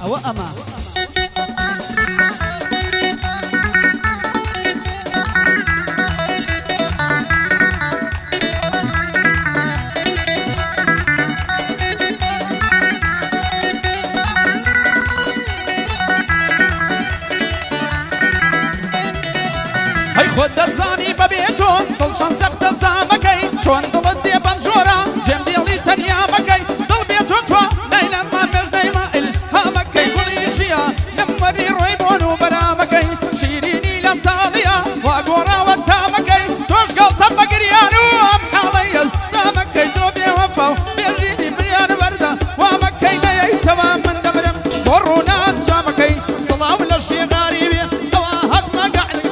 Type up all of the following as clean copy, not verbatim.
أو أما هەی خۆت دەزانی بەبێتۆن دڵشان سەختە زامەکەی چۆن دڵت دێ بەم جۆرە جێم دێڵی تەنیا مەکەی دڵ بێتۆ تۆ نەیلەما مێژدەیما ئیلهامەکەی گوڵی ژیە نەموەری ڕۆی بۆن و بەرامەکەی شیرینی لەم تاڵیە وا گۆڕاوە تامەکەی تۆش گەڵتە بەگریان و ئەم حاڵەی ئەزدامەکەی تۆ بێوەفا و بێژینی بریان بەردە وامەکەی نەیەیتەوە من دەبرم زۆر ڕوونات چامەکەی سڵاو لە شێغاری بێ ئەوە هەتمە گەعلی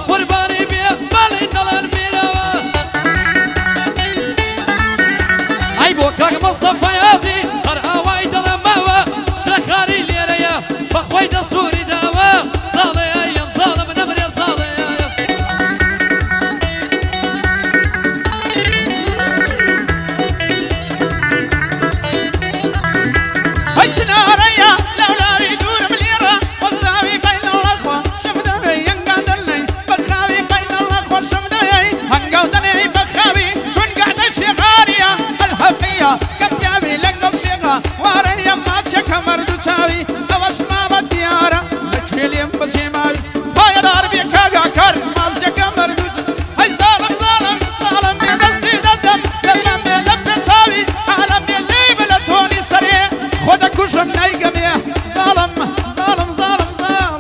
قرباني بيه بالي نلان ميروا اي بوكاك مصطفى يازي هرهاواي دلماوا شخاري ليريا بخوي دستوري داوا صالي ايام ظالم نمري صالي ايام هاي تناريا لولا يدور مليرة وصداوي بين الاخوة شفدا بين قادلني بخاوي بين الاخوة شفدا هنقودني بخاوي شون قاعدة شغارية الهفية كم جابي لقل شغا واريا ما تشكى مردو تشاوي اوش ما بالديارة مكفيلين بجيماوي هاي دار بيكا كار مازجك مردو هاي ظالم ظالم ظالم بيدستي ددم لما بيلف تشاوي عالم يلي بلتوني سريع خودك كوشن نايقمية ظالم ظالم ظالم ظالم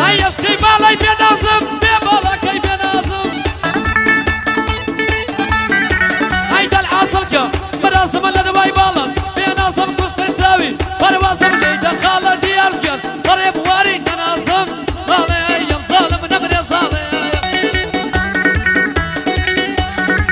اي اشكي بالي بنازم ببالا كي بنازم هيدا العاصلكة مراسم الادواي بالا بنازم كوستي ساوي بروازم ليدا خالة ديارجن قريب واري تنازم ظالي ايام ظالم نمري ظالي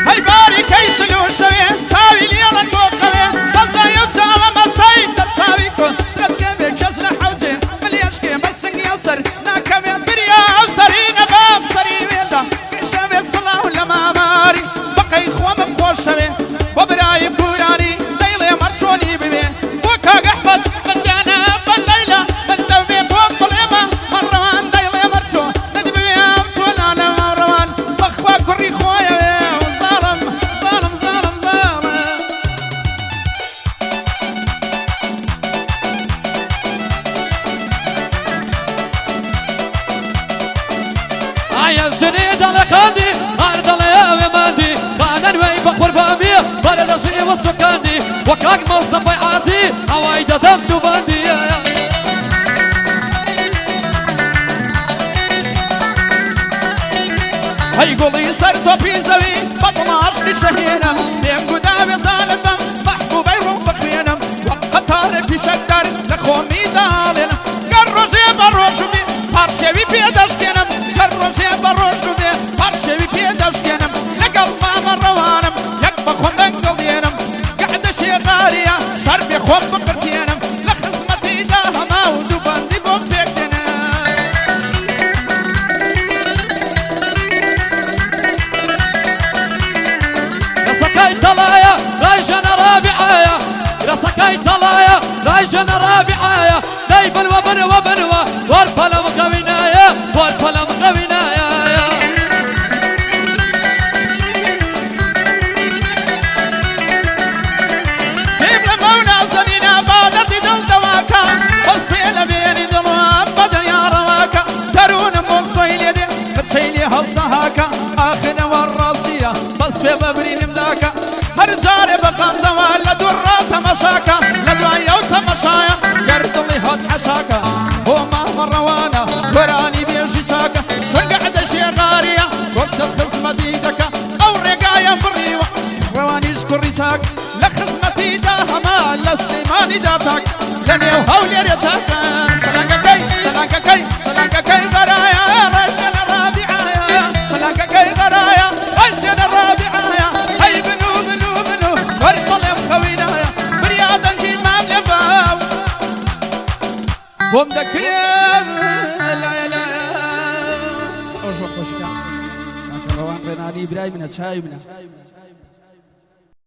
هاي باري كيشلو شوي تاوي ليلا نبوخوي تزايو تاوى مستاي تتاوي كون سرد كمي كزل حوجي ملياشكي بسنق يصر ناكمي بريا وسرين باب سري ويدا كيشوي الصلاة لما ماري بقي خوام بخوش شوي وبراي كوراني ليلي مرشوني ببي وكاق احمد بدانا بالليلة بالدوبي بوم طليمة مروان ليلي مرشو ندبي امتونا لما روان بخوا كوري خوايا ظالم ظالم ظالم ظالم ايا سنيد على كاندي ارض يا ماندي كان وي بقربامي برد سي وسكاندي وكاك مصطفى عازي هواي دم دوباندي هاي قولي سرتو في زوي بطل عشق شهينا بيم قدامي ظالم محبوب يروم بخينا وقطار في شدر لخومي دالنا قرجي بروجمي بارشوي بيدشكنا قرجي بروجمي بارشوي بيدشكنا لقل ما مروانم يقبا خندن قلينم قعد شيغاريا شربي خوم بقرتينم لخزمتي داهما ودوباندي بوفيكنا رسكاي طلايا رايجنا رابعايا رسكاي طلايا رايجنا رابعايا دايب الوبن وبنوا والبلم قوينايا والبلم قوينايا هيب لمونا زنينا بادتي دل دواكا بس بينا بيني دلوا بدن يا رواكا ترون من صيلي دي بتشيلي هصدهاكا آخنا والراس ديا بس في ببرين مداكا هرجاري بقام زوال لدورا تمشاكا لدوايا وتمشايا قرد اللي هات حشاكا هو مهما روانا وراني بيجي شاكا شن قعد شيغاريا قصة خصمة ديدكا او رقايا بريوة رواني شكري شاكا لخصمتي داهما لسليماني داتك لني وهولي ريتك سلانك كي غرايا رجل الرابعايا سلانك كي غرايا رجل الرابعايا هاي بنو ورد طلب خوينايا بريادا جي مام لباو بوم دكريم لا أوش وخوش كان روان رناني براي من الشاي منه